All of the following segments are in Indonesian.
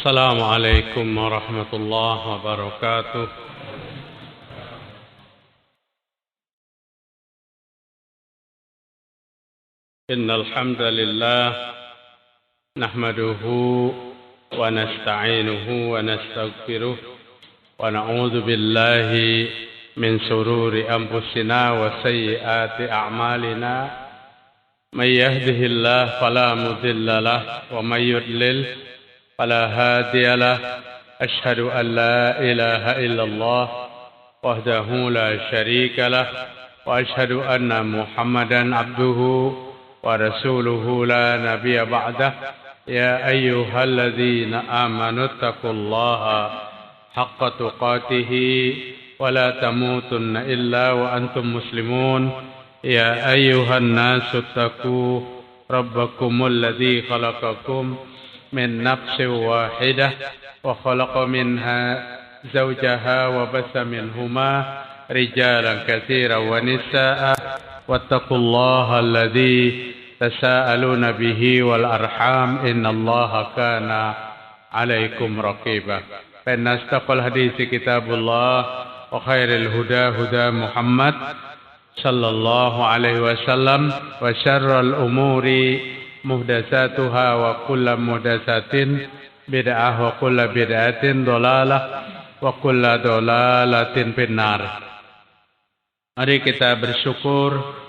السلام عليكم ورحمة الله وبركاته. إن الحمد لله نحمده ونستعينه ونستغفره ونعوذ بالله من شرور أنفسنا وسيئات أعمالنا. من يهده الله فلا مضل له ومن يضلل فلا هادي له. أشهد أن لا إله إلا الله وحده لا شريك له وأشهد أن محمدا عبده ورسوله لا نبي بعده. يا أيها الذين آمنوا اتقوا الله حق تقاته ولا تموتن إلا وأنتم مسلمون. يا أيها الناس اتقوا ربكم الذي خلقكم من نفس واحدة وخلق منها زوجها وبث منهما رجالا كثيرا ونساء واتقوا الله الذي تساءلون به والأرحام إن الله كان عليكم رقيبا. فإن أصدق الحديث كتاب الله وخير الهدى هدى محمد صلى الله عليه وسلم وشر الأمور محدثاتها وكل محدثة بدعة وكل بدعة ضلالة وكل ضلالة في النار. Mari kita bersyukur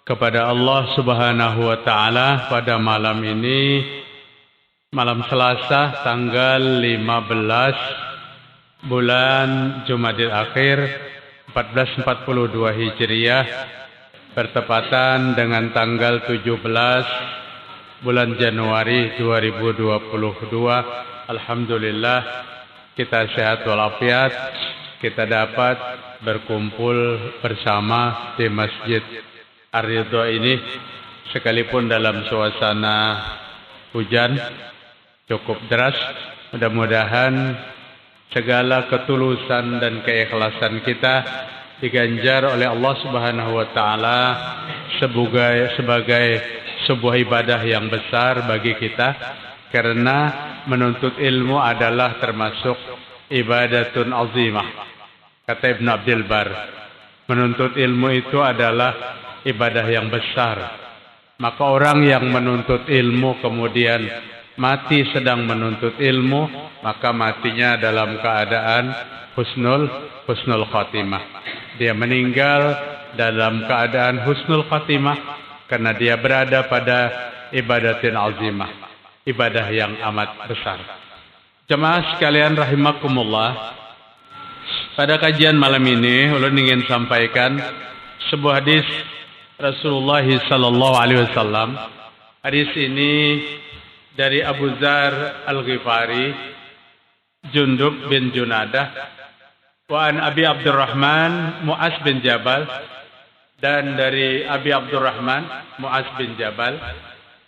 kepada Allah Subhanahu wa taala pada malam ini, malam Selasa tanggal 15 bulan Jumadil Akhir 1442 Hijriah, bertepatan dengan tanggal 17 bulan Januari 2022. Alhamdulillah kita sehat walafiat, kita dapat berkumpul bersama di Masjid Ar-Ridha ini, sekalipun dalam suasana hujan cukup deras. Mudah-mudahan segala ketulusan dan keikhlasan kita diganjar oleh Allah Subhanahu wa taala sebagai sebuah ibadah yang besar bagi kita, karena menuntut ilmu adalah termasuk ibadatun azimah. Kata Ibn Abdul Bar, menuntut ilmu itu adalah ibadah yang besar. Maka orang yang menuntut ilmu kemudian mati sedang menuntut ilmu, maka matinya dalam keadaan husnul khatimah. Dia meninggal dalam keadaan husnul khatimah karena dia berada pada ibadatin azimah, ibadah yang amat besar. Jemaah sekalian rahimakumullah, pada kajian malam ini ulun ingin sampaikan sebuah hadis Rasulullah sallallahu alaihi wasallam. Hadis ini dari Abu Dzar Al-Ghifari, Jundub bin Junadah, wa an Abi Abdurrahman Mu'az bin Jabal, dan dari Abi Abdurrahman Mu'az bin Jabal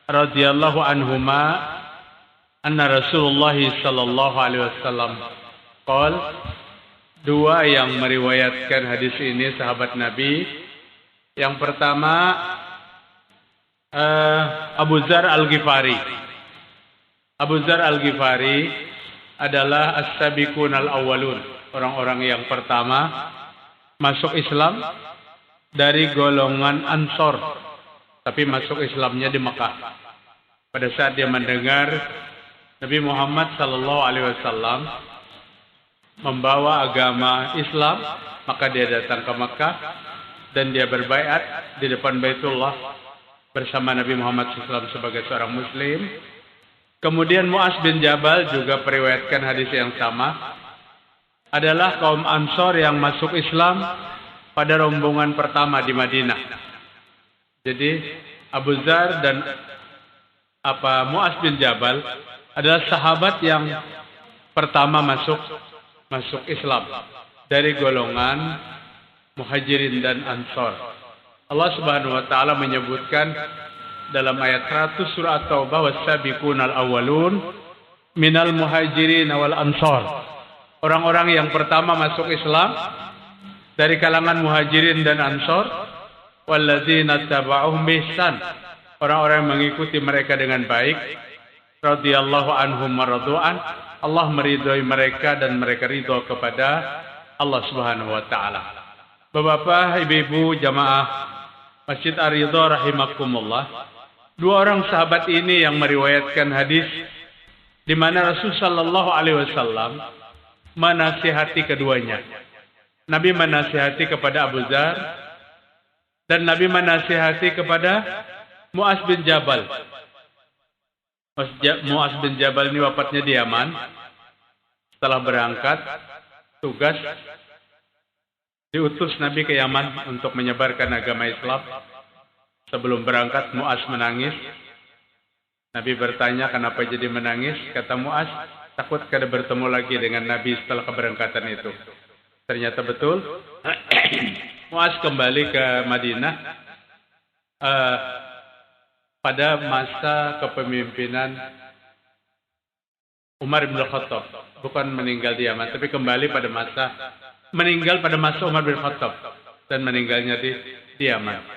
radhiyallahu anhuma anna Rasulullah sallallahu alaihi wasallam qol. Dua yang meriwayatkan hadis ini sahabat Nabi. Yang pertama Abu Dzar Al-Ghifari. Abu Dzar Al-Ghifari adalah as-sabiqun al-awwalun, orang-orang yang pertama masuk Islam dari golongan Ansor, tapi masuk Islamnya di Mekah. Pada saat dia mendengar Nabi Muhammad sallallahu alaihi wasallam membawa agama Islam, maka dia datang ke Mekah dan dia berbaiat di depan Baitullah bersama Nabi Muhammad SAW sebagai seorang Muslim. Kemudian Mu'az bin Jabal juga meriwayatkan hadis yang sama, adalah kaum Ansor yang masuk Islam pada rombongan pertama di Madinah. Jadi Abu Dzar dan Mu'az bin Jabal adalah sahabat yang pertama masuk Islam dari golongan Muhajirin dan Ansor. Allah Subhanahu wa taala menyebutkan dalam ayat 100 surah At-Taubah, was-sabiqunal awwalun minal muhajirin wal ansor. Orang-orang yang pertama masuk Islam dari kalangan Muhajirin dan Ansor, walladzina tabauhum bihsan, orang-orang yang mengikuti mereka dengan baik, radhiyallahu anhum wa radu'an, Allah meridhoi mereka dan mereka ridho kepada Allah Subhanahu wa taala. Bapak-bapak, ibu-ibu jamaah Masjid Ar-Ridha rahimakumullah. Dua orang sahabat ini yang meriwayatkan hadis di mana Rasul sallallahu alaihi wasallam menasihati keduanya. Nabi menasihati kepada Abu Dzar dan Nabi menasihati kepada Mu'az bin Jabal. Mu'az bin Jabal ini wafatnya di Yaman. Setelah berangkat tugas, diutus Nabi ke Yaman untuk menyebarkan agama Islam. Sebelum berangkat Mu'az menangis. Nabi bertanya kenapa jadi menangis. Kata Mu'az, takut kada bertemu lagi dengan Nabi setelah keberangkatan itu. Ternyata betul. Mu'az kembali ke Madinah pada masa kepemimpinan Umar bin Khattab. Bukan meninggal di Yaman, tapi kembali pada meninggal pada masa Umar bin Khattab dan meninggalnya di Yaman.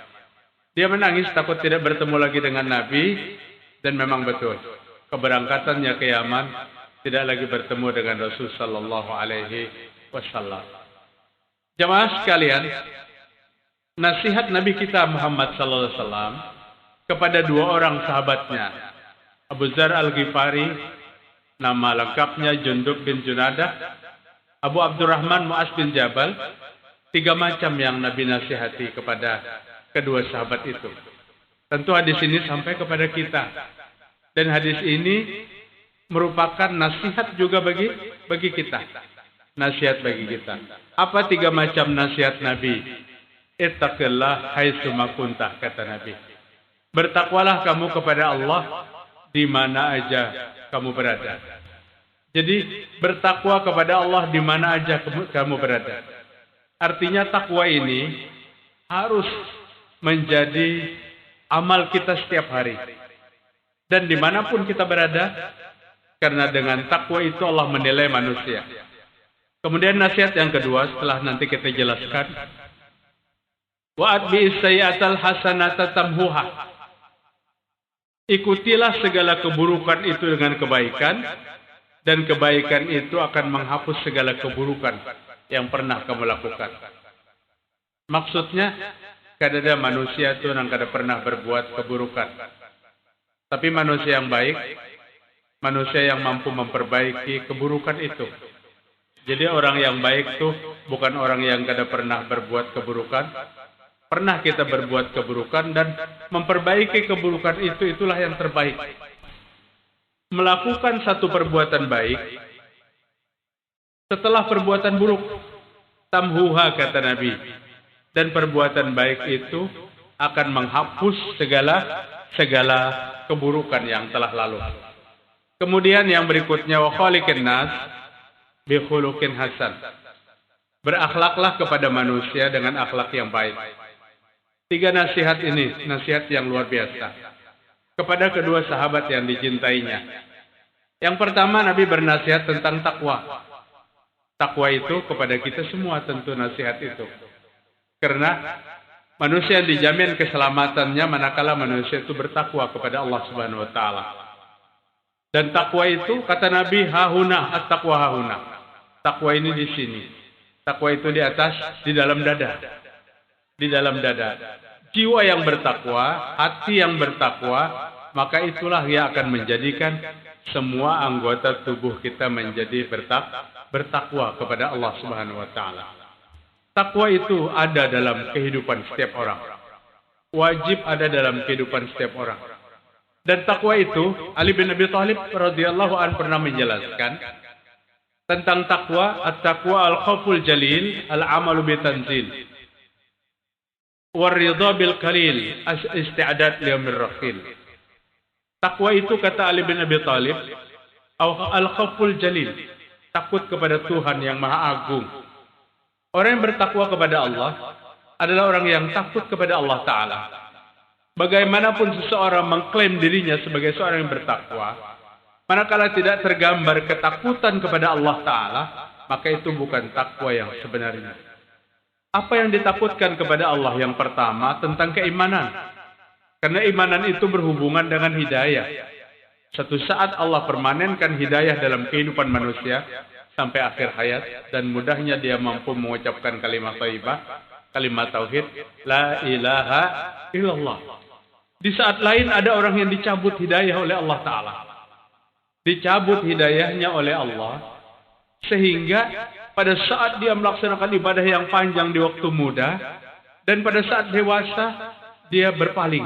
Dia menangis takut tidak bertemu lagi dengan Nabi dan memang betul. Keberangkatannya ke Yaman tidak lagi bertemu dengan Rasul sallallahu alaihi wasallam. Jamaah sekalian, nasihat Nabi kita Muhammad sallallahu alaihi wasallam kepada dua orang sahabatnya, Abu Dzar Al-Ghifari, nama lengkapnya Jundub bin Junadah, Abu Abdurrahman Mu'az bin Jabal, tiga macam yang Nabi nasihati kepada kedua sahabat itu. Tentu hadis ini sampai kepada kita. Dan hadis ini merupakan nasihat juga bagi kita. Nasihat bagi kita. Apa tiga macam nasihat Nabi? Ittaqillah haitsuma kunta, kata Nabi. Bertakwalah kamu kepada Allah di mana aja kamu berada. Jadi bertakwa kepada Allah di mana aja kamu berada. Artinya takwa ini harus menjadi amal kita setiap hari. Dan dimanapun kita berada, karena dengan takwa itu Allah menilai manusia. Kemudian nasihat yang kedua setelah nanti kita jelaskan. Wa'atbi'is sayyi'atal hasanata tamhuha. Ikutilah segala keburukan itu dengan kebaikan, dan kebaikan itu akan menghapus segala keburukan yang pernah kamu lakukan. Maksudnya, kada ada manusia itu yang kada pernah berbuat keburukan. Tapi manusia yang baik, manusia yang mampu memperbaiki keburukan itu. Jadi orang yang baik itu bukan orang yang kada pernah berbuat keburukan. Pernah kita berbuat keburukan dan memperbaiki keburukan itu, itulah yang terbaik. Melakukan satu perbuatan baik setelah perbuatan buruk, tamhuha, kata Nabi. Dan perbuatan baik itu akan menghapus segala keburukan yang telah lalu. Kemudian yang berikutnya, wa khaliqin nas bi khuluqin hasan. Berakhlaklah kepada manusia dengan akhlak yang baik. Tiga nasihat ini, nasihat yang luar biasa kepada kedua sahabat yang dicintainya. Yang pertama, Nabi bernasihat tentang takwa. Takwa itu kepada kita semua tentu nasihat itu. Karena manusia dijamin keselamatannya manakala manusia itu bertakwa kepada Allah Subhanahu wa taala. Dan takwa itu kata Nabi, hahuna, at-taqwa hahuna. Takwa ini di sini. Takwa itu di atas, di dalam dada. Di dalam dada. Jiwa yang bertakwa, hati yang bertakwa, maka itulah yang akan menjadikan semua anggota tubuh kita menjadi bertakwa kepada Allah Subhanahu wa taala. Takwa itu ada dalam kehidupan setiap orang. Wajib ada dalam kehidupan setiap orang. Dan takwa itu, Ali bin Abi Thalib radhiyallahu anhu pernah menjelaskan tentang takwa, at-taqwa al-khauful jalil, al-amalu bitanzil. War-ridha bil qalil, isti'dad liyaumir rahil. Takwa itu kata Ali bin Abi Thalib, al-khauful jalil, takut kepada Tuhan yang Maha Agung. Orang yang bertakwa kepada Allah adalah orang yang takut kepada Allah Ta'ala. Bagaimanapun seseorang mengklaim dirinya sebagai seorang yang bertakwa, manakala tidak tergambar ketakutan kepada Allah Ta'ala, maka itu bukan takwa yang sebenarnya. Apa yang ditakutkan kepada Allah yang pertama tentang keimanan. Karena imanan itu berhubungan dengan hidayah. Suatu saat Allah permanenkan hidayah dalam kehidupan manusia sampai akhir hayat, dan mudahnya dia mampu mengucapkan kalimat thayyibah, kalimat tauhid, la ilaha illallah. Di saat lain ada orang yang dicabut hidayah oleh Allah Ta'ala. Dicabut hidayahnya oleh Allah, sehingga pada saat dia melaksanakan ibadah yang panjang di waktu muda, dan pada saat dewasa, dia berpaling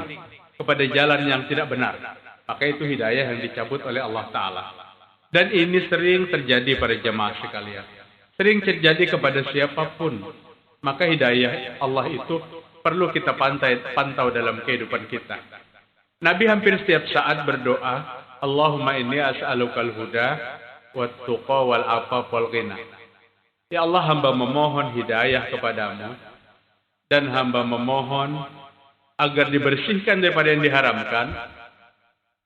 kepada jalan yang tidak benar. Maka itu hidayah yang dicabut oleh Allah Ta'ala. Dan ini sering terjadi pada jemaah sekalian. Sering terjadi kepada siapapun. Maka hidayah Allah itu perlu kita pantau dalam kehidupan kita. Nabi hampir setiap saat berdoa, Allahumma inni as'alukal huda wat tuqa wal afaf wal ghina. Ya Allah, hamba memohon hidayah kepadamu, dan hamba memohon agar dibersihkan daripada yang diharamkan,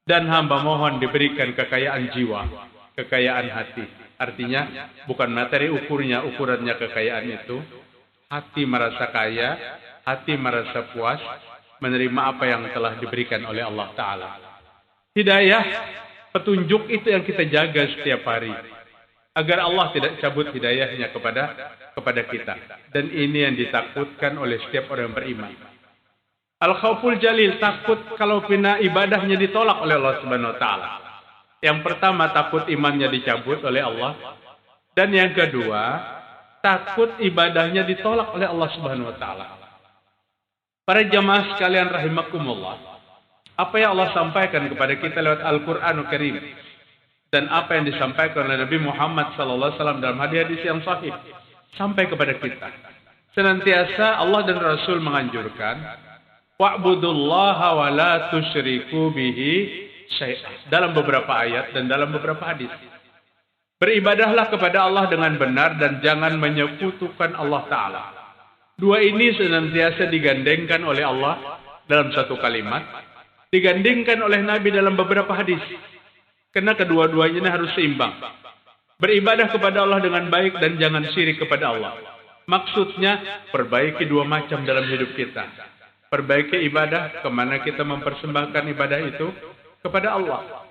dan hamba mohon diberikan kekayaan jiwa, kekayaan hati. Artinya bukan materi ukurannya kekayaan itu. Hati merasa kaya, hati merasa puas, menerima apa yang telah diberikan oleh Allah Ta'ala. Hidayah, petunjuk itu yang kita jaga setiap hari, agar Allah tidak cabut hidayahnya kepada kita. Dan ini yang ditakutkan oleh setiap orang yang beriman. Al-khawful jalil, takut kalau pina ibadahnya ditolak oleh Allah Subhanahu wa Ta'ala. Yang pertama, takut imannya dicabut oleh Allah. Dan yang kedua, takut ibadahnya ditolak oleh Allah Subhanahu wa Ta'ala. Para jamaah sekalian rahimakumullah, apa yang Allah sampaikan kepada kita lewat Al-Qur'anul Karim, dan apa yang disampaikan oleh Nabi Muhammad SAW dalam hadis-hadis yang sahih sampai kepada kita. Senantiasa Allah dan Rasul menganjurkan, wa'budullaha wa la tusyriku bihi syai'an, dalam beberapa ayat dan dalam beberapa hadis. Beribadahlah kepada Allah dengan benar dan jangan menyekutukan Allah Ta'ala. Dua ini senantiasa digandengkan oleh Allah dalam satu kalimat, digandengkan oleh Nabi dalam beberapa hadis. Karena kedua-duanya harus seimbang. Beribadah kepada Allah dengan baik dan jangan syirik kepada Allah. Maksudnya, perbaiki dua macam dalam hidup kita. Perbaiki ibadah, kemana kita mempersembahkan ibadah itu kepada Allah.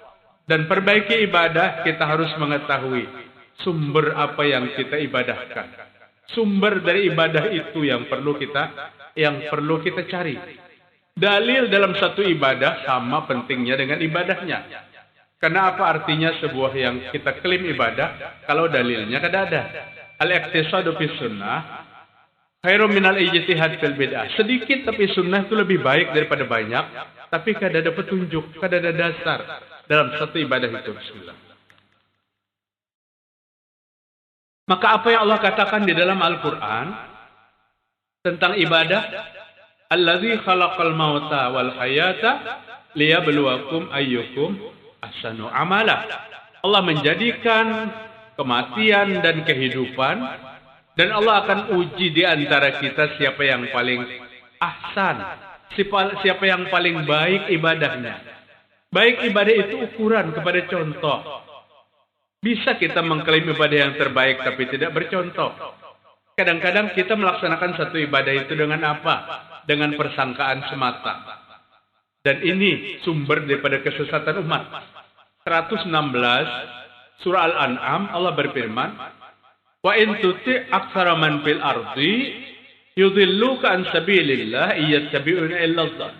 Dan perbaiki ibadah, kita harus mengetahui sumber apa yang kita ibadahkan. Sumber dari ibadah itu yang perlu kita cari. Dalil dalam satu ibadah sama pentingnya dengan ibadahnya. Karena apa artinya sebuah yang kita klaim ibadah kalau dalilnya kada ada. Al-iqtisadu fi sunnah khairum minal ijtihad fil bid'ah. Sedikit tapi sunnah itu lebih baik daripada banyak, tapi kada ada petunjuk, kada ada dasar dalam satu ibadah itu. Bismillah. Maka apa yang Allah katakan di dalam Al-Quran tentang ibadah, Allazi khalaqal mauta wal hayata liyabluwakum ayyukum ahsanu amala. Allah menjadikan kematian dan kehidupan, dan Allah akan uji di antara kita siapa yang paling ahsan, siapa yang paling baik ibadahnya. Baik ibadah itu ukuran kepada contoh. Bisa kita mengklaim ibadah yang terbaik tapi tidak bercontoh. Kadang-kadang kita melaksanakan satu ibadah itu dengan apa? Dengan persangkaan semata. Dan ini sumber daripada kesesatan umat. 116 surah Al-An'am, Allah berfirman, wa in tuti' aktsara man fil ardi yudhilluka an sabilillah iyattabi'una illa dhann.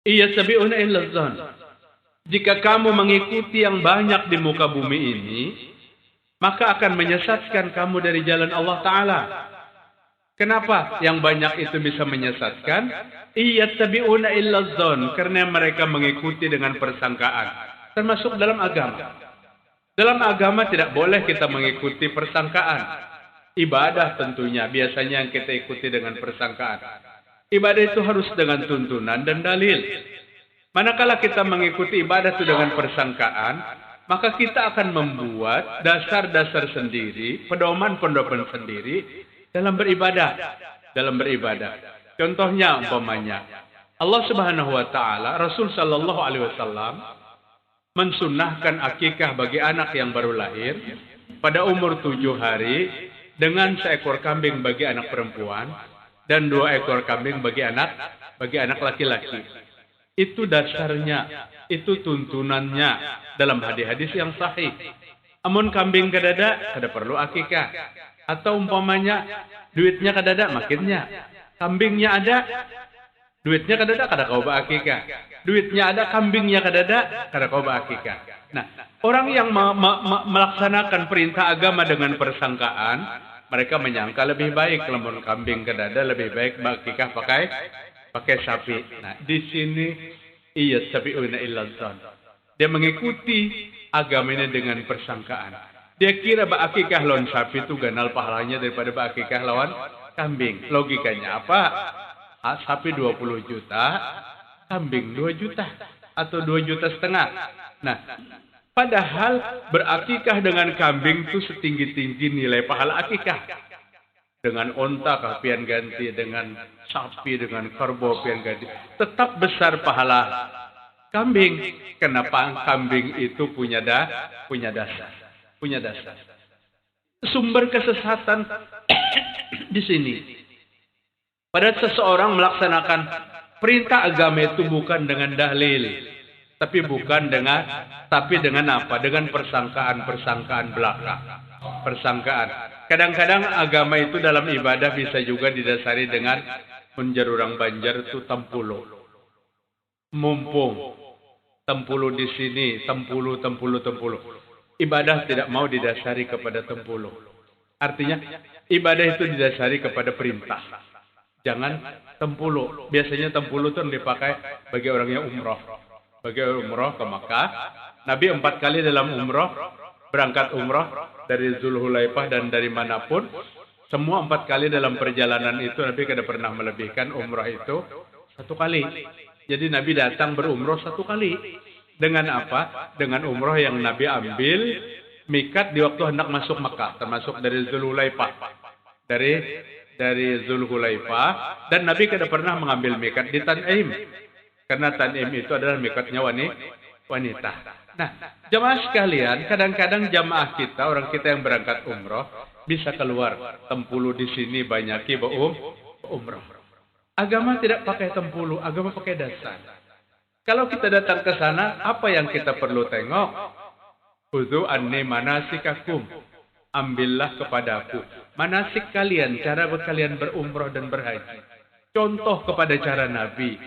Iyattabi'una illa dhann. Jika kamu mengikuti yang banyak di muka bumi ini, maka akan menyesatkan kamu dari jalan Allah Ta'ala. Kenapa yang banyak itu bisa menyesatkan? Iyattabi'una illa dhann, karena mereka mengikuti dengan persangkaan. Termasuk dalam agama. Dalam agama tidak boleh kita mengikuti persangkaan. Ibadah tentunya biasanya yang kita ikuti dengan persangkaan. Ibadah itu harus dengan tuntunan dan dalil. Manakala kita mengikuti ibadah itu dengan persangkaan, maka kita akan membuat dasar-dasar sendiri, pedoman-pedoman sendiri dalam beribadah. Contohnya umpamanya, Allah Subhanahu wa Ta'ala, Rasul Sallallahu Alaihi Wasallam mensunnahkan akikah bagi anak yang baru lahir pada umur 7 hari dengan seekor kambing bagi anak perempuan dan 2 ekor kambing bagi anak laki-laki. Itu dasarnya, itu tuntunannya dalam hadis-hadis yang sahih. Amun kambing kadada, kada perlu akikah. Atau umpamanya duitnya kadada, makinnya. Kambingnya ada, duitnya kadada, kada kau akikah. Duitnya ada, kambingnya kadada, kada kau akikah. Nah, orang yang melaksanakan perintah agama dengan persangkaan, mereka menyangka lebih baik lamun kambing kadada, lebih baik akikah pakai sapi. Nah, di sini iya tabi'una illa dzan. Dia mengikuti agama ini dengan persangkaan. Dia kira akikah lawan sapi itu ganal pahalanya daripada akikah lawan kambing. Logikanya apa? Sapi 20 juta, kambing 2 juta atau 2,5 juta. Nah, padahal berakikah dengan kambing itu setinggi-tinggi nilai pahala akikah. Dengan onta kah pian ganti, dengan sapi, dengan kerbau pian ganti. Tetap besar pahala kambing. Kenapa? Kambing itu punya dasar. Punya dasar. Sumber kesesatan di sini. Pada seseorang melaksanakan perintah agama itu bukan dengan dalil, tapi dengan apa? Dengan persangkaan belaka. Persangkaan. Kadang-kadang agama itu dalam ibadah bisa juga didasari dengan menjerurang Banjar itu tempulu. Mumpung tempulu di sini, tempulu. Ibadah tidak mau didasari kepada tempulu. Artinya ibadah itu didasari kepada perintah. Jangan tempulu. Biasanya tempulu itu dipakai bagi orang yang umroh. Bagi umroh ke Makkah. Nabi 4 kali dalam umroh, berangkat umroh dari Zulhulaifah dan dari manapun. Semua 4 kali dalam perjalanan itu Nabi tidak pernah melebihkan umroh itu 1 kali. Jadi Nabi datang berumroh 1 kali. Dengan apa? Dengan umroh yang Nabi ambil mikat di waktu hendak masuk Makkah. Termasuk dari Zulhulaifah. Dari Zulhulaifah. Dan Nabi tidak pernah mengambil mikat di Tan'im. Karena Tan'im itu adalah mikatnya wanita. Nah, jamaah sekalian, kadang-kadang jamaah kita, orang kita yang berangkat umroh, bisa keluar tempulu di sini banyaki umroh. Agama tidak pakai tempulu, agama pakai dasar. Kalau kita datang ke sana, apa yang kita perlu tengok? Khudzu anni manasikakum. Ambillah kepadaku manasik kalian, cara kalian berumroh dan berhaji. Contoh kepada cara Nabi,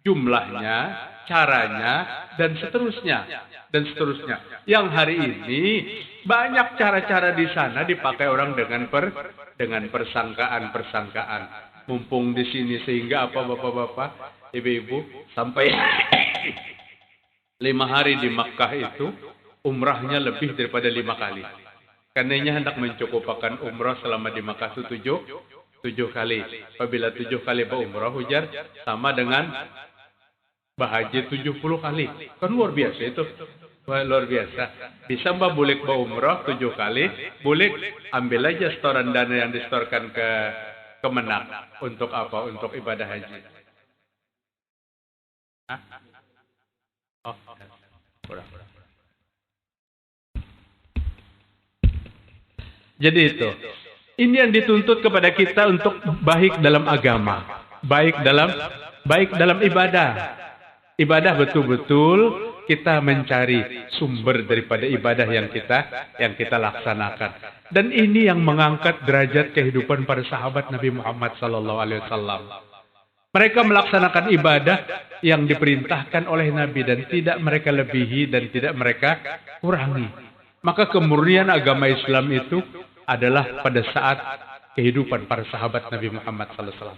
jumlahnya, caranya, dan seterusnya. Yang hari ini banyak cara-cara di sana dipakai orang dengan persangkaan. Mumpung di sini sehingga apa bapak-bapak, ibu-ibu sampai 5 hari di Makkah itu umrahnya lebih daripada 5 kali. Karenanya hendak mencukupkan umrah selama di Makkah itu 7 kali. Apabila 7 kali berumrah hujar sama dengan bahaji 70 kali. Kan luar biasa itu. Wah, luar biasa. Bisa mbak boleh berumrah 7 kali. Boleh ambil aja setoran dana yang disetorkan ke Kemenang. Untuk apa? Untuk ibadah haji. Hah? Oh, kurang. Jadi itu. Ini yang dituntut kepada kita untuk baik dalam agama. Baik dalam ibadah. Ibadah betul-betul kita mencari sumber daripada ibadah yang kita laksanakan. Dan ini yang mengangkat derajat kehidupan para sahabat Nabi Muhammad SAW. Mereka melaksanakan ibadah yang diperintahkan oleh Nabi dan tidak mereka lebihi dan tidak mereka kurangi. Maka kemurnian agama Islam itu adalah pada saat kehidupan para sahabat Nabi Muhammad SAW.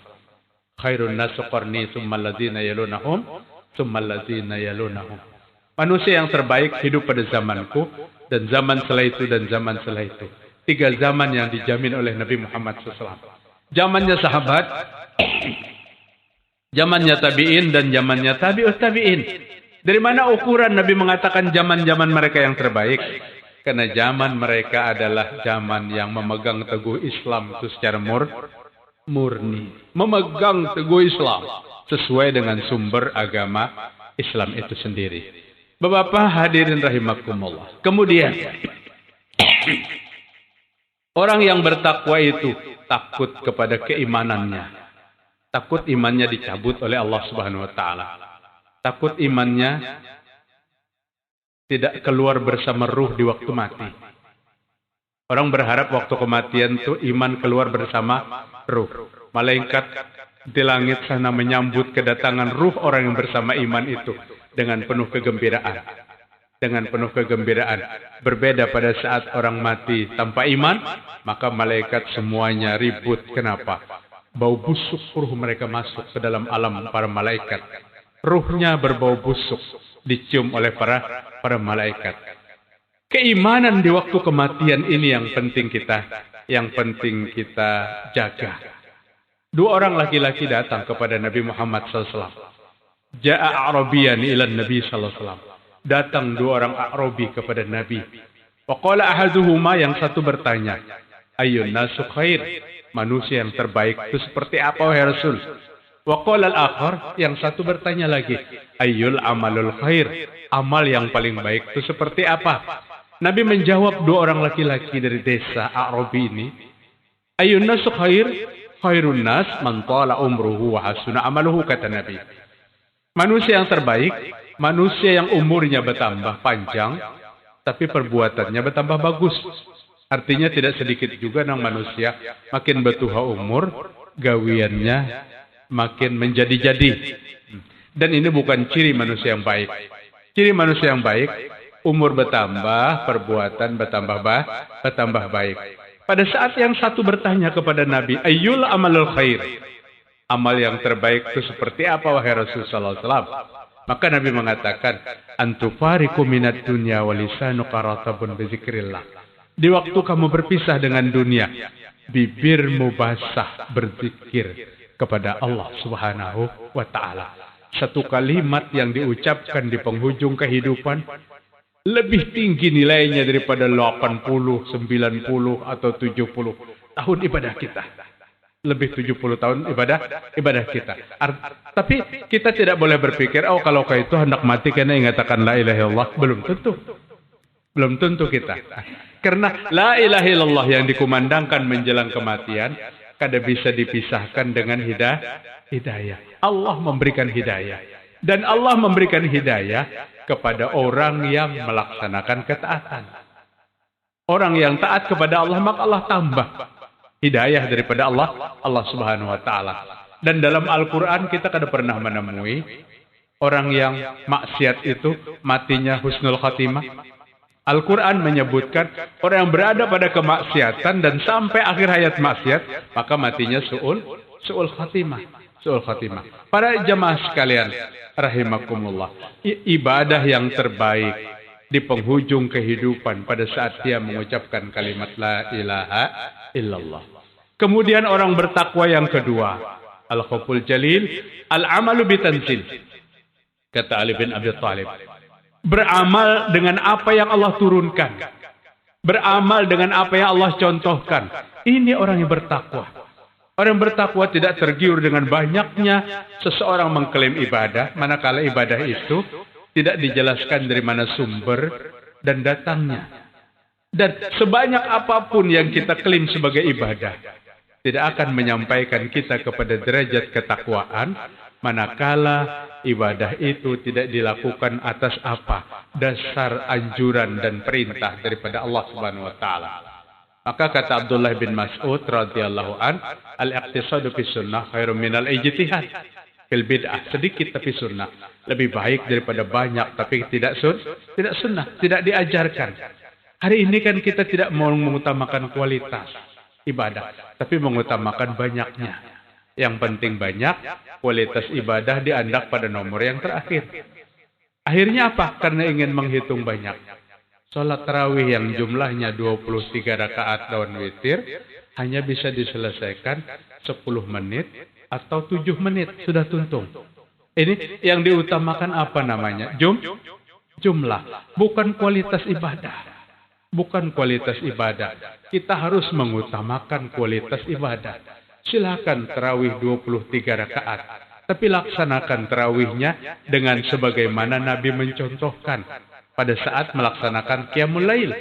Khairun nasu qarni summal ladzina yalunahum summal ladzina yalunahum. Manusia yang terbaik hidup pada zamanku dan zaman setelah itu dan zaman setelah itu. 3 zaman yang dijamin oleh Nabi Muhammad SAW. Zamannya sahabat, zamannya tabi'in dan zamannya tabi'ut tabi'in. Dari mana ukuran Nabi mengatakan zaman-zaman mereka yang terbaik? Karena zaman mereka adalah zaman yang memegang teguh Islam itu secara murni. Memegang teguh Islam sesuai dengan sumber agama Islam itu sendiri. Bapak hadirin rahimakumullah. Kemudian orang yang bertakwa itu takut kepada keimanannya. Takut imannya dicabut oleh Allah Subhanahu wa taala. Takut imannya tidak keluar bersama ruh di waktu mati. Orang berharap waktu kematian itu iman keluar bersama ruh. Malaikat di langit sana menyambut kedatangan ruh orang yang bersama iman itu dengan penuh kegembiraan. Dengan penuh kegembiraan. Berbeda pada saat orang mati tanpa iman, maka malaikat semuanya ribut. Kenapa? Bau busuk ruh mereka masuk ke dalam alam para malaikat. Ruhnya berbau busuk, dicium oleh para malaikat. Keimanan di waktu kematian ini yang penting kita jaga. Dua orang laki-laki datang kepada Nabi Muhammad SAW. Ja'a A'rabiyan ila Nabi SAW. Datang dua orang A'rabi kepada Nabi. Wa qala ahaduhuma, yang satu bertanya, ayyun nasu khair, manusia yang terbaik itu seperti apa wahai Rasul? Wa qala al-akhar, yang satu bertanya lagi, ayyul amalul khair, amal yang paling baik itu seperti apa? Nabi menjawab dua orang laki-laki dari desa A'rabi ini, ayyun nasu khair, khairun nas man tala umruhu wa hasuna amaluhu, kata Nabi. Manusia yang terbaik, manusia yang umurnya bertambah panjang, tapi perbuatannya bertambah bagus. Artinya tidak sedikit juga nang manusia makin bertuha umur, gawiannya makin menjadi-jadi. Dan ini bukan ciri manusia yang baik. Ciri manusia yang baik, umur bertambah, perbuatan bertambah baik. Pada saat yang satu bertanya kepada Nabi, ayyul amalul khair, amal yang terbaik itu seperti apa wahai Rasulullah SAW? Maka Nabi mengatakan, antufariku minat dunya walisanu karatabun bizikrillah. Di waktu kamu berpisah dengan dunia, bibirmu basah berzikir kepada Allah Subhanahu wa Ta'ala. Satu kalimat yang diucapkan di penghujung kehidupan lebih tinggi nilainya daripada 80, 90 atau 70 tahun ibadah kita. Lebih 70 tahun ibadah kita. Tapi kita tidak boleh berpikir, oh kalau kayak itu hendak mati karena mengatakan la ilaha illallah. Belum tentu. Belum tentu kita. Karena la ilaha illallah yang dikumandangkan menjelang kematian kada bisa dipisahkan dengan hidayah. Allah memberikan hidayah. Dan Allah memberikan hidayah kepada orang yang melaksanakan ketaatan. Orang yang taat kepada Allah, maka Allah tambah hidayah daripada Allah Subhanahu wa Ta'ala. Dan dalam Al-Quran kita kada pernah menemui orang yang maksiat itu matinya husnul khatimah. Al-Quran menyebutkan orang yang berada pada kemaksiatan dan sampai akhir hayat maksiat, maka matinya su'ul khatimah. Su'ul khatimah. Para jamaah sekalian, rahimakumullah, ibadah yang terbaik di penghujung kehidupan pada saat dia mengucapkan kalimat la ilaha illallah. Kemudian orang bertakwa yang kedua, al-khawful jalil, al-amalu bitanzil. Kata Ali bin Abi Thalib, beramal dengan apa yang Allah turunkan. Beramal dengan apa yang Allah contohkan. Ini orang yang bertakwa. Orang yang bertakwa tidak tergiur dengan banyaknya seseorang mengklaim ibadah, manakala ibadah itu tidak dijelaskan dari mana sumber dan datangnya. Dan sebanyak apapun yang kita klaim sebagai ibadah, tidak akan menyampaikan kita kepada derajat ketakwaan, manakala ibadah itu tidak dilakukan atas apa? Dasar anjuran dan perintah daripada Allah Subhanahu wa Ta'ala. Maka kata Abdullah bin Mas'ud radhiyallahu an, al-iqtisadu fi sunnah khairum minal ijtihad fil bid'ah. Sedikit tapi sunnah lebih baik daripada banyak tapi tidak sunnah, tidak diajarkan. Hari ini kan kita tidak mau mengutamakan kualitas ibadah, tapi mengutamakan banyaknya. Yang penting banyak, kualitas ibadah diandak pada nomor yang terakhir. Akhirnya apa? Karena ingin menghitung banyak. Salat tarawih yang jumlahnya 23 rakaat daun witir hanya bisa diselesaikan 10 menit atau 7 menit, sudah tuntung. Ini yang diutamakan apa namanya? Jumlah, bukan kualitas ibadah. Bukan kualitas ibadah. Kita harus mengutamakan kualitas ibadah. Silakan tarawih 23 rakaat, tapi laksanakan tarawihnya dengan sebagaimana Nabi mencontohkan pada saat melaksanakan qiyamul lail.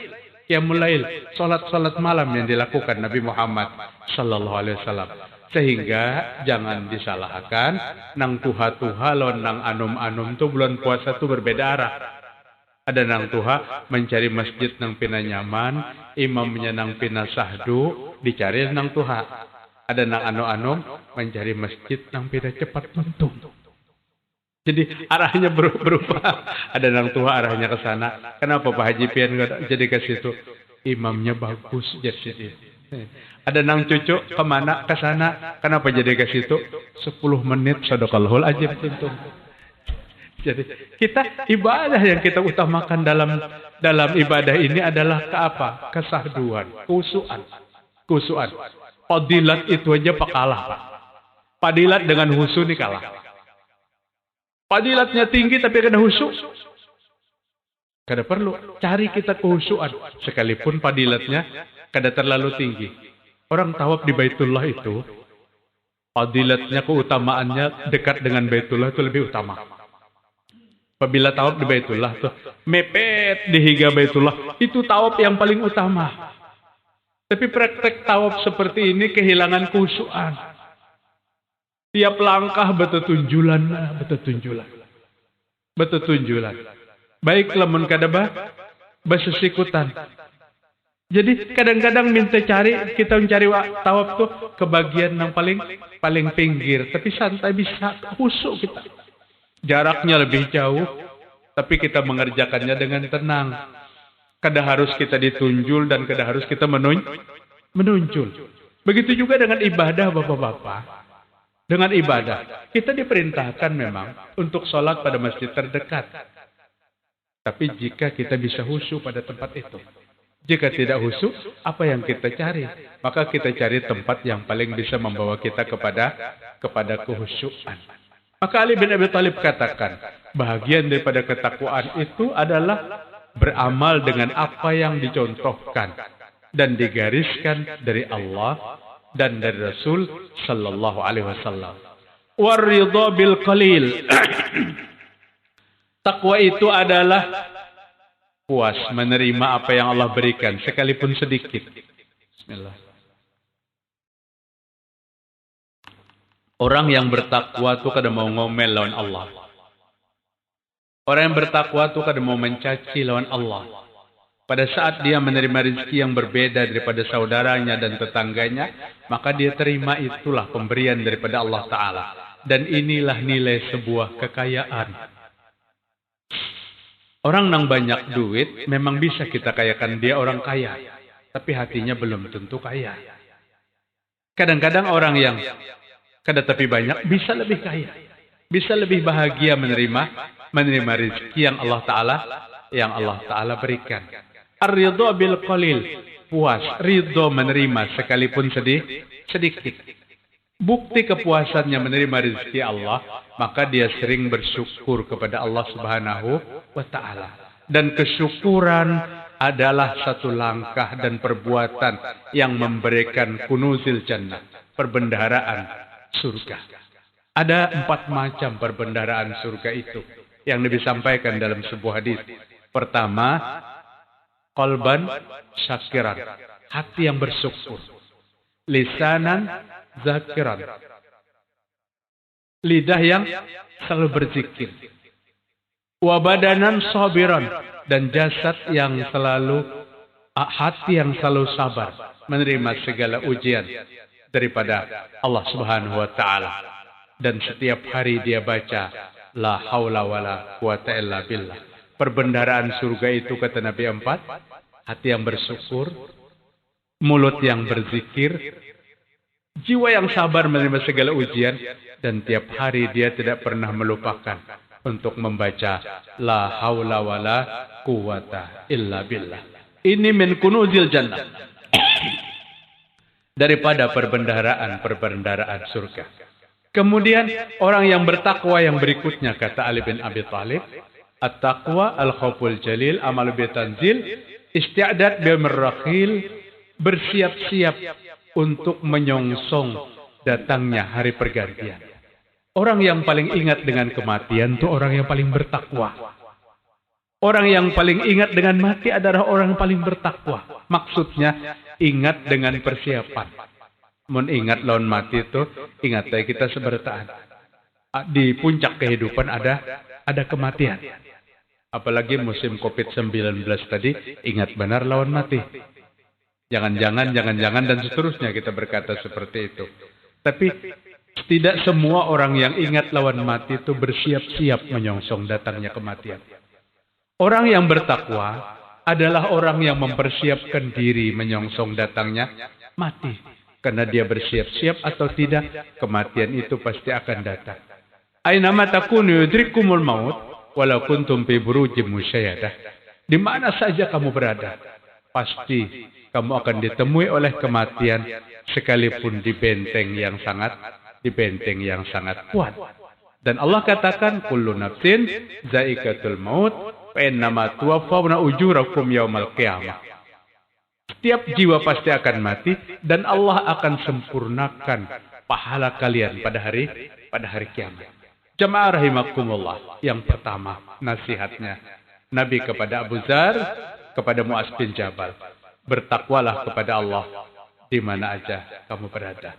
Qiyamul lail, salat malam yang dilakukan Nabi Muhammad sallallahu alaihi wasallam. Sehingga jangan disalahkan, nang tuha-tuha lawan nang anum-anum tuh bulan puasa tuh berbeda arah. Ada nang tuha mencari masjid nang pina nyaman, imamnya nang pina sahdu, dicari nang tuha. Ada nang anu-anum mencari masjid nang pina cepat tuntung. Jadi arahnya berubah. Ada nang tuha arahnya ke sana. Kenapa Pak Haji Pian jadi ke situ? Imamnya bagus jadi situ. Ada nang cucu kemana ke sana? Kenapa jadi ke situ? 10 menit sadaqallahul azim tuntung. Jadi kita ibadah yang kita utamakan dalam ibadah ini adalah ke apa? Kesahduan, khusyuan. Fadilat itu aja kalah, Pak. Fadilat dengan husu ini kalah. Fadilatnya tinggi tapi kena husu. Kada perlu cari kita kehusuan sekalipun fadilatnya kada terlalu tinggi. Orang tawaf di Baitullah itu fadilatnya, keutamaannya dekat dengan Baitullah itu lebih utama. Apabila tawaf di Baitullah tuh mepet di higa Baitullah, itu tawaf yang paling utama. Tapi praktek tawaf seperti ini kehilangan khusyuan. Tiap langkah betetunjulan. Baik lamun kadaba besesikutan. Jadi kadang-kadang kita mencari tawaf tuh ke bagian yang paling pinggir, tapi santai bisa khusyuk kita. Jaraknya lebih jauh, tapi kita mengerjakannya dengan tenang. Kada harus kita ditunjul dan kada harus kita menunjul. Begitu juga dengan ibadah Bapak-bapak. Dengan ibadah, kita diperintahkan memang untuk sholat pada masjid terdekat. Tapi jika kita bisa khusyuk pada tempat itu. Jika tidak khusyuk, apa yang kita cari? Maka kita cari tempat yang paling bisa membawa kita kepada kehusyukan. Maka Ali bin Abi Thalib katakan, bahagian daripada ketakwaan itu adalah beramal dengan apa yang dicontohkan dan digariskan dari Allah dan dari Rasul sallallahu alaihi wasallam. Waridha bil qalil. Takwa itu adalah puas menerima apa yang Allah berikan sekalipun sedikit. Bismillah. Orang yang bertakwa itu kada mau ngomel lawan Allah. Orang yang bertakwa itu kada mau mencaci lawan Allah. Pada saat dia menerima rezeki yang berbeda daripada saudaranya dan tetangganya, maka dia terima itulah pemberian daripada Allah Ta'ala. Dan inilah nilai sebuah kekayaan. Orang yang banyak duit, memang bisa kita kayakan dia orang kaya. Tapi hatinya belum tentu kaya. Kadang-kadang orang yang kada tapi banyak, bisa lebih kaya. Bisa lebih bahagia menerima rezeki yang Allah Ta'ala berikan. Ar-ridha bil qalil, puas, ridho menerima sekalipun sedikit. Bukti kepuasannya menerima rezeki Allah, maka dia sering bersyukur kepada Allah Subhanahu wa Ta'ala. Dan kesyukuran adalah satu langkah dan perbuatan yang memberikan kunuzil jannah, perbendaharaan surga. Ada 4 macam perbendaharaan surga itu yang Nabi sampaikan dalam sebuah hadis. Pertama, qalban syakiran, hati yang bersyukur. Lisanan zakiran, lidah yang selalu berzikir. Wa badanan sabiran, dan jasad yang hati yang selalu sabar menerima segala ujian daripada Allah Subhanahu wa Ta'ala. Dan setiap hari dia baca la haula wala quwata illa billah. Perbendaharaan surga itu kata Nabi 4, hati yang bersyukur, mulut yang berzikir, jiwa yang sabar menerima segala ujian, dan tiap hari dia tidak pernah melupakan untuk membaca la haula wala quwata illa billah. Ini min kunuzil jannah. Daripada perbendaharaan surga. Kemudian orang yang bertakwa yang berikutnya kata Ali bin Abi Thalib, at-taqwa al-khawful jalil amal bitanzil isti'dad bimarrakhil, bersiap-siap untuk menyongsong datangnya hari pergantian. Orang yang paling ingat dengan kematian itu orang yang paling bertakwa. Orang yang paling ingat dengan mati adalah orang yang paling bertakwa. Maksudnya ingat dengan persiapan. Mun ingat lawan mati itu, ingat saja kita sebertaan. Di puncak kehidupan ada kematian. Apalagi musim COVID-19 tadi, ingat benar lawan mati. Jangan-jangan dan seterusnya kita berkata seperti itu. Tapi tidak semua orang yang ingat lawan mati itu bersiap-siap menyongsong datangnya kematian. Orang yang bertakwa adalah orang yang mempersiapkan diri menyongsong datangnya mati. Karena dia bersiap-siap atau tidak, kematian itu pasti akan datang. Ainama takunu yudrikumul maut walau kuntum fi burujim musyayadah. Di mana saja kamu berada, pasti kamu akan ditemui oleh kematian sekalipun di benteng yang sangat kuat. Dan Allah katakan kullu nafsin zaikatul maut wa innama tuwaffawna ujurakum yaumal qiyamah. Setiap jiwa pasti akan mati dan Allah akan sempurnakan pahala kalian pada hari kiamat. Jamaah rahimakumullah. Yang pertama nasihatnya Nabi kepada Abu Dzar, kepada Mu'adz bin Jabal. Bertakwalah kepada Allah di mana aja kamu berada.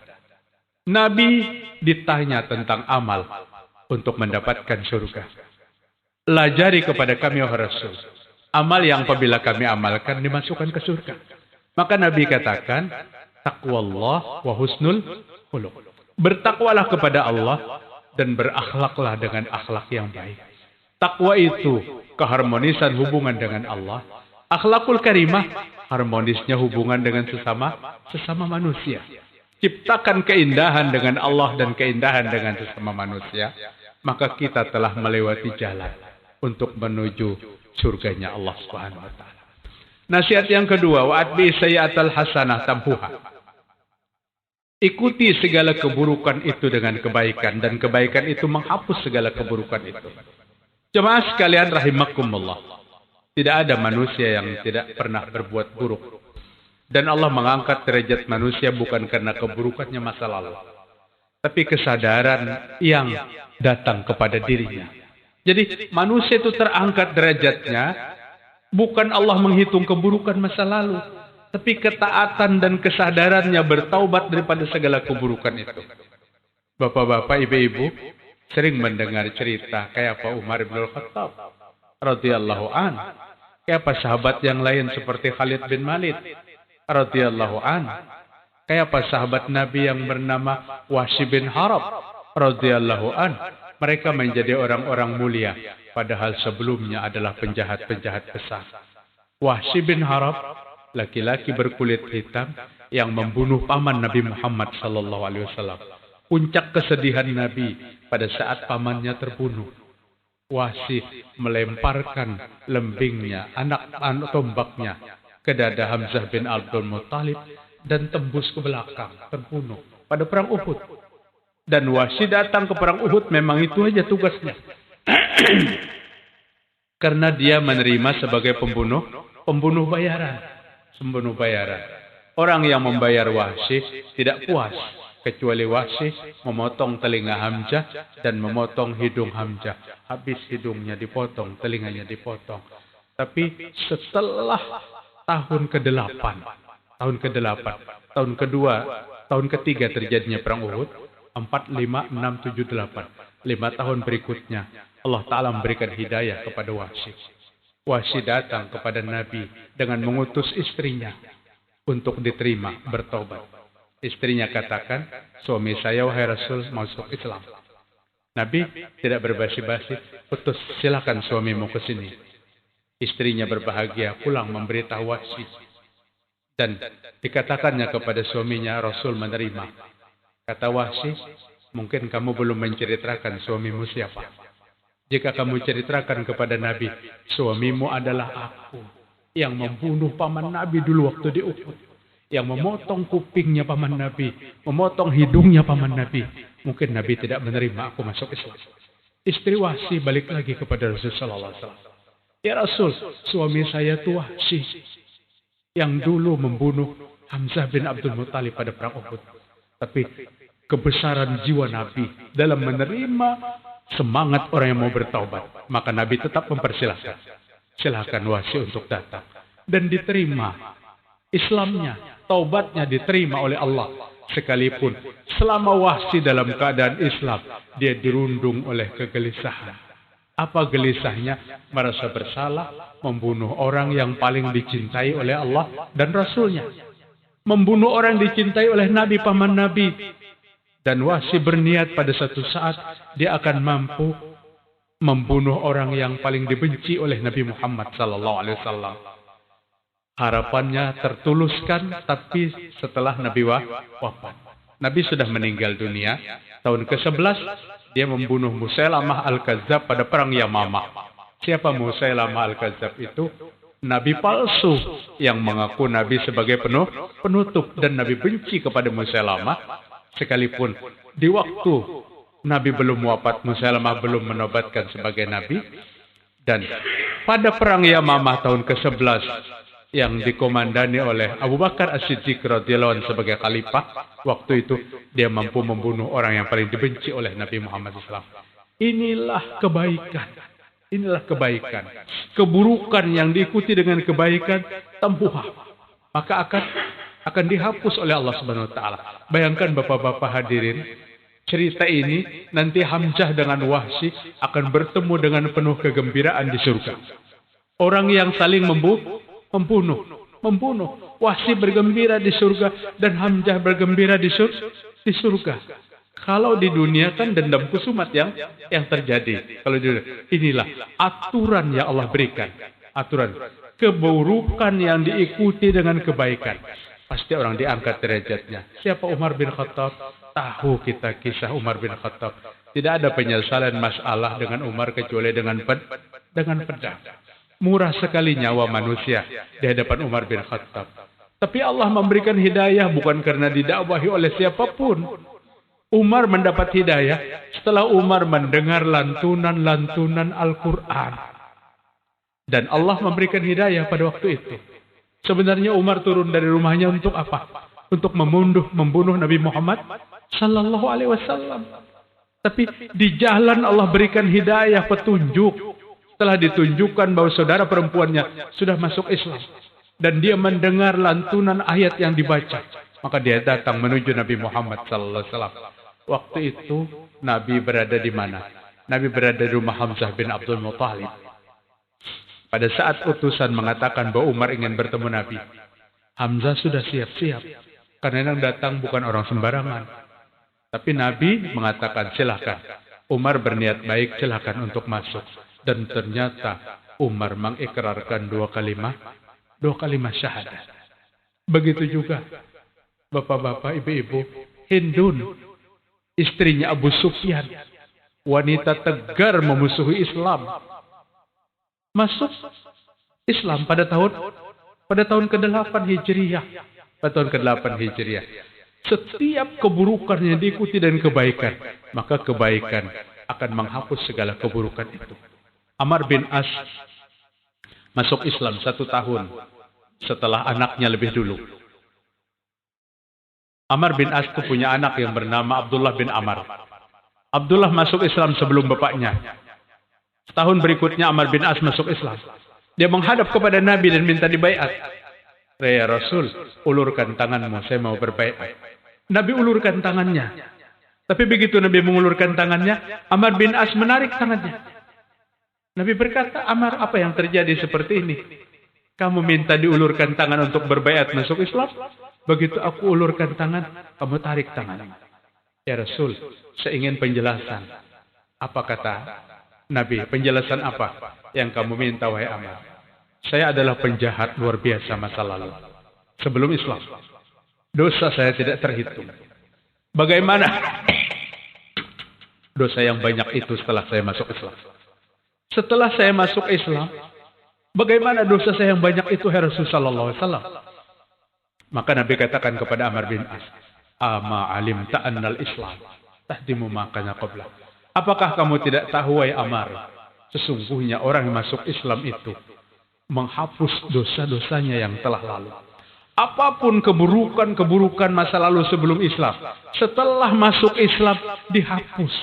Nabi ditanya tentang amal untuk mendapatkan surga. Lajari kepada kami wahai Rasul. Amal yang apabila kami amalkan dimasukkan ke surga. Maka Nabi katakan, taqwallah wa husnul khuluq. Bertakwalah kepada Allah dan berakhlaklah dengan akhlak yang baik. Takwa itu keharmonisan hubungan dengan Allah. Akhlakul karimah, harmonisnya hubungan dengan sesama manusia. Ciptakan keindahan dengan Allah dan keindahan dengan sesama manusia. Maka kita telah melewati jalan untuk menuju surganya Allah Subhanahu wa taala. Nasihat yang kedua, wa'atbi sayyi'atal hasanah tamhuha. Ikuti segala keburukan itu dengan kebaikan dan kebaikan itu menghapus segala keburukan itu. Jemaah sekalian rahimakumullah. Tidak ada manusia yang tidak pernah berbuat buruk. Dan Allah mengangkat derajat manusia bukan karena keburukannya masa lalu, tapi kesadaran yang datang kepada dirinya. Jadi manusia itu terangkat derajatnya bukan Allah menghitung keburukan masa lalu, tapi ketaatan dan kesadarannya bertaubat daripada segala keburukan itu. Bapak-bapak, ibu-ibu sering mendengar cerita kayak Pak Umar bin Khattab radhiyallahu an, kayak apa sahabat yang lain seperti Khalid bin Walid radhiyallahu an, kayak apa sahabat Nabi yang bernama Wahsy bin Harb radhiyallahu an. Mereka menjadi orang-orang mulia, padahal sebelumnya adalah penjahat-penjahat besar. Wahsy bin Harb, laki-laki berkulit hitam yang membunuh paman Nabi Muhammad SAW. Puncak kesedihan Nabi pada saat pamannya terbunuh. Wahsy melemparkan lembingnya, anak tombaknya ke dada Hamzah bin Abdul Muttalib dan tembus ke belakang, terbunuh pada perang Uhud. Dan Wahsy datang ke perang Uhud, memang itu aja tugasnya. Karena dia menerima sebagai pembunuh bayaran. Orang yang membayar Wahsy tidak puas, kecuali Wahsy memotong telinga Hamzah dan memotong hidung Hamzah. Habis hidungnya dipotong, telinganya dipotong. Tapi setelah tahun ke-8, tahun ketiga terjadinya perang Uhud, 4, 5, 6, 7, 8. 5 tahun berikutnya, Allah Ta'ala memberikan hidayah kepada Wahsy. Wahsy datang kepada Nabi dengan mengutus istrinya untuk diterima bertobat. Istrinya katakan, suami saya wahai Rasul masuk Islam. Nabi tidak berbasi-basi, putus, silakan suamimu ke sini. Istrinya berbahagia pulang memberitahu Wahsy. Dan dikatakannya kepada suaminya, Rasul menerima. Kata Wahsy, mungkin kamu belum menceritakan suamimu siapa. Jika kamu ceritakan kepada Nabi, suamimu adalah aku yang membunuh paman Nabi dulu waktu di Uhud, yang memotong kupingnya paman Nabi, memotong hidungnya paman Nabi. Mungkin Nabi tidak menerima aku masuk Islam. Istri Wahsy balik lagi kepada Rasulullah SAW. Ya Rasul, suami saya itu Wahsy yang dulu membunuh Hamzah bin Abdul Muttalib pada perang Uhud. Tapi kebesaran jiwa Nabi dalam menerima semangat orang yang mau bertaubat, maka Nabi tetap mempersilahkan. Silahkan Wahsy untuk datang. Dan diterima Islamnya, taubatnya diterima oleh Allah. Sekalipun selama Wahsy dalam keadaan Islam, dia dirundung oleh kegelisahan. Apa gelisahnya? Merasa bersalah, membunuh orang yang paling dicintai oleh Allah dan Rasulnya. Membunuh orang yang dicintai oleh Nabi, paman Nabi. Dan Wahsy berniat pada satu saat dia akan mampu membunuh orang yang paling dibenci oleh Nabi Muhammad SAW. Harapannya tertuluskan, tapi setelah Nabi wafat. Nabi sudah meninggal dunia. Tahun ke-11, dia membunuh Musailamah Al-Kadzab pada perang Yamamah. Siapa Musailamah Al-Kadzab itu? Nabi palsu yang mengaku Nabi sebagai penutup. Dan Nabi benci kepada Musailamah. Sekalipun di waktu Nabi belum wafat, Musailamah belum menobatkan sebagai Nabi. Dan pada perang Yamamah tahun ke-11, yang dikomandani oleh Abu Bakar As-Siddiq radhiyallahu anhu sebagai khalifah, waktu itu dia mampu membunuh orang yang paling dibenci oleh Nabi Muhammad SAW. Inilah kebaikan. Inilah kebaikan. Keburukan yang diikuti dengan kebaikan tempuh. Maka akan dihapus oleh Allah Subhanahu wa taala. Bayangkan Bapak-bapak hadirin, cerita ini nanti Hamzah dengan Wahsy akan bertemu dengan penuh kegembiraan di surga. Orang yang saling membunuh. Wahsy bergembira di surga dan Hamzah bergembira di surga. Kalau di dunia kan dendam kusumat yang terjadi. Kalau di dunia, inilah aturan yang Allah berikan. Aturan keburukan yang diikuti dengan kebaikan. Pasti orang diangkat derajatnya. Siapa Umar bin Khattab? Tahu kita kisah Umar bin Khattab. Tidak ada penyelesaian masalah dengan Umar kecuali dengan pedang. Murah sekali nyawa manusia di hadapan Umar bin Khattab. Tapi Allah memberikan hidayah bukan karena didakwahi oleh siapapun. Umar mendapat hidayah setelah Umar mendengar lantunan-lantunan Al-Quran. Dan Allah memberikan hidayah pada waktu itu. Sebenarnya Umar turun dari rumahnya untuk apa? Untuk membunuh Nabi Muhammad Sallallahu Alaihi Wasallam. Tapi di jalan Allah berikan hidayah, petunjuk. Setelah ditunjukkan bahwa saudara perempuannya sudah masuk Islam. Dan dia mendengar lantunan ayat yang dibaca. Maka dia datang menuju Nabi Muhammad Sallallahu Alaihi Wasallam. Waktu itu Nabi berada di mana? Nabi berada di rumah Hamzah bin Abdul Muttalib. Pada saat utusan mengatakan bahwa Umar ingin bertemu Nabi, Hamzah sudah siap-siap. Karena yang datang bukan orang sembarangan. Tapi Nabi mengatakan silahkan. Umar berniat baik, silahkan untuk masuk. Dan ternyata Umar mengikrarkan dua kalimat syahadat. Begitu juga bapak-bapak, ibu-ibu, Hindun, istrinya Abu Sufyan, wanita tegar memusuhi Islam, masuk Islam pada tahun ke-8 Hijriah. Pada tahun ke-8 Hijriah. Setiap keburukan yang diikuti dengan kebaikan, maka kebaikan akan menghapus segala keburukan itu. Amr bin As masuk Islam 1 tahun setelah anaknya lebih dulu. Amr bin As itu punya anak yang bernama Abdullah bin Amr. Abdullah masuk Islam sebelum bapaknya. Setahun berikutnya Amr bin As masuk Islam. Dia menghadap kepada Nabi dan minta dibaiat. Ya Rasul, ulurkan tanganmu, saya mau berbaiat. Nabi ulurkan tangannya. Tapi begitu Nabi mengulurkan tangannya, Amr bin As menarik tangannya. Nabi berkata, Amr, apa yang terjadi seperti ini? Kamu minta diulurkan tangan untuk berbaiat masuk Islam? Begitu aku ulurkan tangan, kamu tarik tangan. Ya Rasul, saya ingin penjelasan. Apa kata Nabi? Penjelasan apa yang kamu minta, wahai Amr? Saya adalah penjahat luar biasa masa lalu. Sebelum Islam. Dosa saya tidak terhitung. Bagaimana dosa yang banyak itu setelah saya masuk Islam? Setelah saya masuk Islam, bagaimana dosa saya yang banyak itu, ya Rasulullah SAW? Maka Nabi katakan kepada Amr bin As, Ama alim ta'annal Islam tahdimu makana qabla. Apakah kamu tidak tahu, wahai Amr, sesungguhnya orang yang masuk Islam itu menghapus dosa-dosanya yang telah lalu. Apapun keburukan-keburukan masa lalu sebelum Islam, setelah masuk Islam dihapus.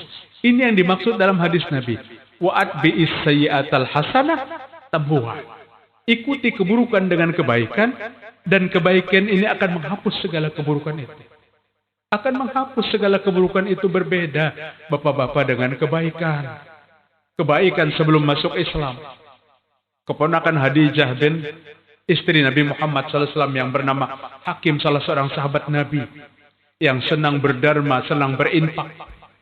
Ini yang dimaksud dalam hadis Nabi. Wa'at bi'is sayyi'atal hasanah tamhuha. Ikuti keburukan dengan kebaikan, dan kebaikan ini akan menghapus segala keburukan itu. akan menghapus segala keburukan itu. Berbeda bapak-bapak dengan kebaikan. Kebaikan sebelum masuk Islam. Keponakan Khadijah bin istri Nabi Muhammad SAW yang bernama Hakim, salah seorang sahabat Nabi yang senang berdarma, senang berinfak,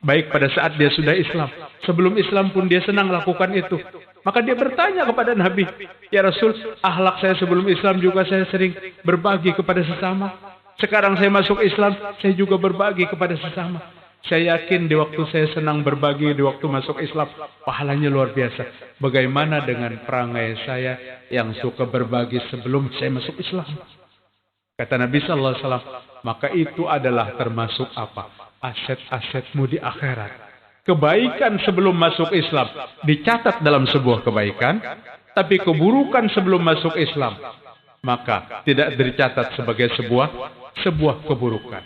baik pada saat dia sudah Islam. Sebelum Islam pun dia senang lakukan itu. Maka dia bertanya kepada Nabi, "Ya Rasul, akhlak saya sebelum Islam juga saya sering berbagi kepada sesama. Sekarang saya masuk Islam, saya juga berbagi kepada sesama. Saya yakin di waktu saya senang berbagi, di waktu masuk Islam, pahalanya luar biasa. Bagaimana dengan perangai saya yang suka berbagi sebelum saya masuk Islam?" Kata Nabi SAW, maka itu adalah termasuk apa? Aset-asetmu di akhirat. Kebaikan sebelum masuk Islam dicatat dalam sebuah kebaikan, tapi keburukan sebelum masuk Islam maka tidak dicatat sebagai sebuah keburukan.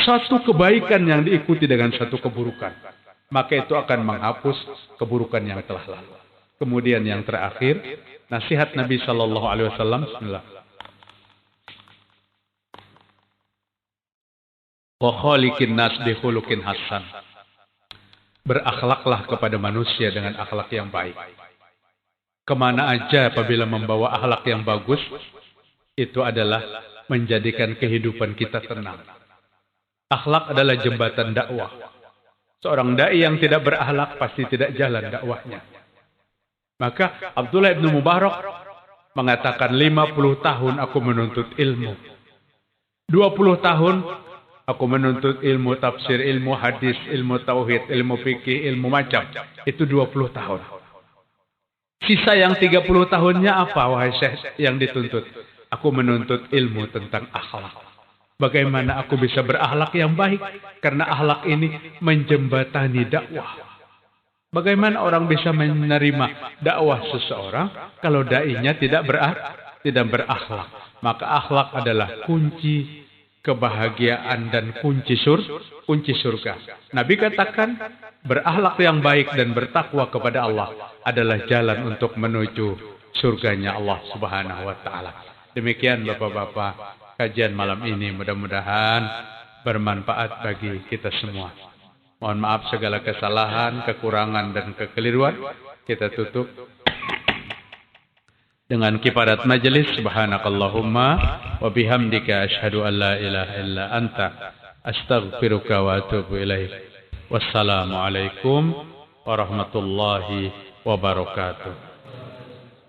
Satu kebaikan yang diikuti dengan satu keburukan, maka itu akan menghapus keburukan yang telah lalu. Kemudian yang terakhir, nasihat Nabi Shallallahu Alaihi Wasallam. Bismillah. Wa khaliqin nas bi khuluqin hasan. Berakhlaklah kepada manusia dengan akhlak yang baik. Kemana aja apabila membawa akhlak yang bagus, itu adalah menjadikan kehidupan kita tenang. Akhlak adalah jembatan dakwah. Seorang dai yang tidak berakhlak pasti tidak jalan dakwahnya. Maka Abdullah bin Mubarak mengatakan 50 tahun aku menuntut ilmu. 20 tahun aku menuntut ilmu tafsir, ilmu hadis, ilmu tauhid, ilmu fikih, ilmu macam. Itu 20 tahun. Sisa yang 30 tahunnya apa, wahai Syekh, yang dituntut? Aku menuntut ilmu tentang akhlak. Bagaimana aku bisa berakhlak yang baik? Karena akhlak ini menjembatani dakwah. Bagaimana orang bisa menerima dakwah seseorang kalau dai-nya tidak berakhlak? Maka akhlak adalah kunci kebahagiaan dan kunci surga. Nabi katakan berakhlak yang baik dan bertakwa kepada Allah adalah jalan untuk menuju surganya Allah Subhanahu wa taala. Demikian Bapak-bapak, kajian malam ini mudah-mudahan bermanfaat bagi kita semua. Mohon maaf segala kesalahan, kekurangan dan kekeliruan. Kita tutup dengan kifarat majelis. Subhanakallahumma wa bihamdika asyhadu an la ilaha illa anta astaghfiruka wa atubu ilaik. Wassalamualaikum warahmatullahi wabarakatuh.